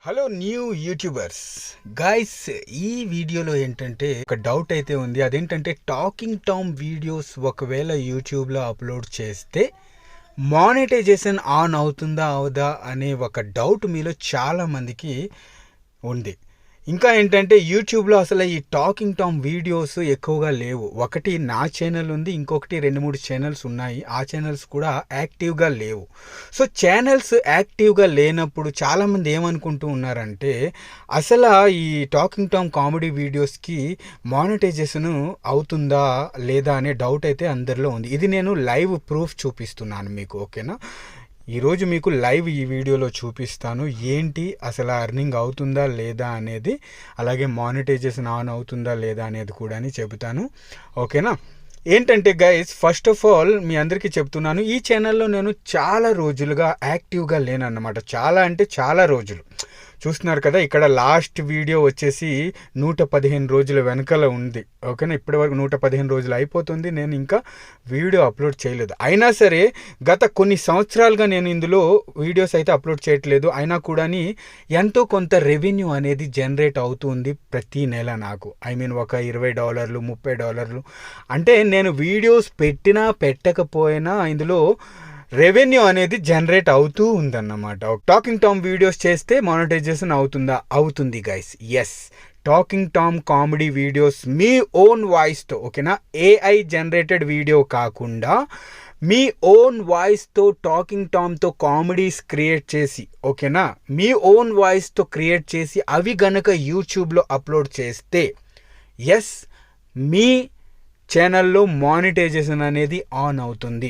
Hello new YouTubers guys, ఈ వీడియోలో ఏంటంటే ఒక డౌట్ అయితే ఉంది. అదేంటంటే టాకింగ్ టామ్ వీడియోస్ ఒకవేళ యూట్యూబ్లో అప్లోడ్ చేస్తే మానిటైజేషన్ ఆన్ అవుతుందా అవదా అనే ఒక డౌట్ మీలో చాలా మందికి ఉంది. ఇంకా ఏంటంటే యూట్యూబ్లో అసలు ఈ టాకింగ్ టామ్ వీడియోస్ ఎక్కువగా లేవు. ఒకటి నా ఛానల్ ఉంది, ఇంకొకటి 2-3 ఛానల్స్ ఉన్నాయి. ఆ ఛానల్స్ కూడా యాక్టివ్గా లేవు. సో ఛానల్స్ యాక్టివ్గా లేనప్పుడు చాలామంది ఏమనుకుంటూ ఉన్నారంటే అసలు ఈ టాకింగ్ టామ్ కామెడీ వీడియోస్కి మానిటైజేషన్ అవుతుందా లేదా అనే డౌట్ అయితే అందరిలో ఉంది. ఇది నేను లైవ్ ప్రూఫ్ చూపిస్తున్నాను మీకు, ఓకేనా? ఈరోజు మీకు లైవ్ ఈ వీడియోలో చూపిస్తాను ఏంటి అసలు అర్నింగ్ అవుతుందా లేదా అనేది, అలాగే మానిటైజేషన్ ఆన్ అవుతుందా లేదా అనేది కూడా చెబుతాను, ఓకేనా? ఏంటంటే గైస్, ఫస్ట్ ఆఫ్ ఆల్ మీ అందరికీ చెప్తున్నాను, ఈ ఛానల్లో నేను చాలా రోజులుగా యాక్టివ్గా లేనన్నమాట. చాలా అంటే చాలా రోజులు. చూస్తున్నారు కదా, ఇక్కడ లాస్ట్ వీడియో వచ్చేసి 115 రోజుల వెనకాల ఉంది, ఓకేనా? ఇప్పటి వరకు 115 రోజులు అయిపోతుంది, నేను ఇంకా వీడియో అప్లోడ్ చేయలేదు. అయినా సరే గత కొన్ని సంవత్సరాలుగా నేను ఇందులో వీడియోస్ అయితే అప్లోడ్ చేయట్లేదు. అయినా కూడా ఎంతో కొంత రెవెన్యూ అనేది జనరేట్ అవుతుంది ప్రతి నెల నాకు. ఒక $20, $30. అంటే నేను వీడియోస్ పెట్టినా పెట్టకపోయినా ఇందులో రెవెన్యూ అనేది జనరేట్ అవుతూ ఉందన్నమాట. టాకింగ్ టామ్ వీడియోస్ చేస్తే మానిటైజేషన్ అవుతుందా? అవుతుంది guys, yes. Talking Tom comedy videos మీ ఓన్ వాయిస్తో, ఓకేనా? ఏఐ జనరేటెడ్ వీడియో కాకుండా మీ ఓన్ వాయిస్తో టాకింగ్ టామ్తో కామెడీస్ క్రియేట్ చేసి, ఓకేనా, మీ ఓన్ వాయిస్తో క్రియేట్ చేసి అవి గనక యూట్యూబ్లో అప్లోడ్ చేస్తే ఎస్, మీ ఛానల్లో మానిటైజేషన్ అనేది ఆన్ అవుతుంది.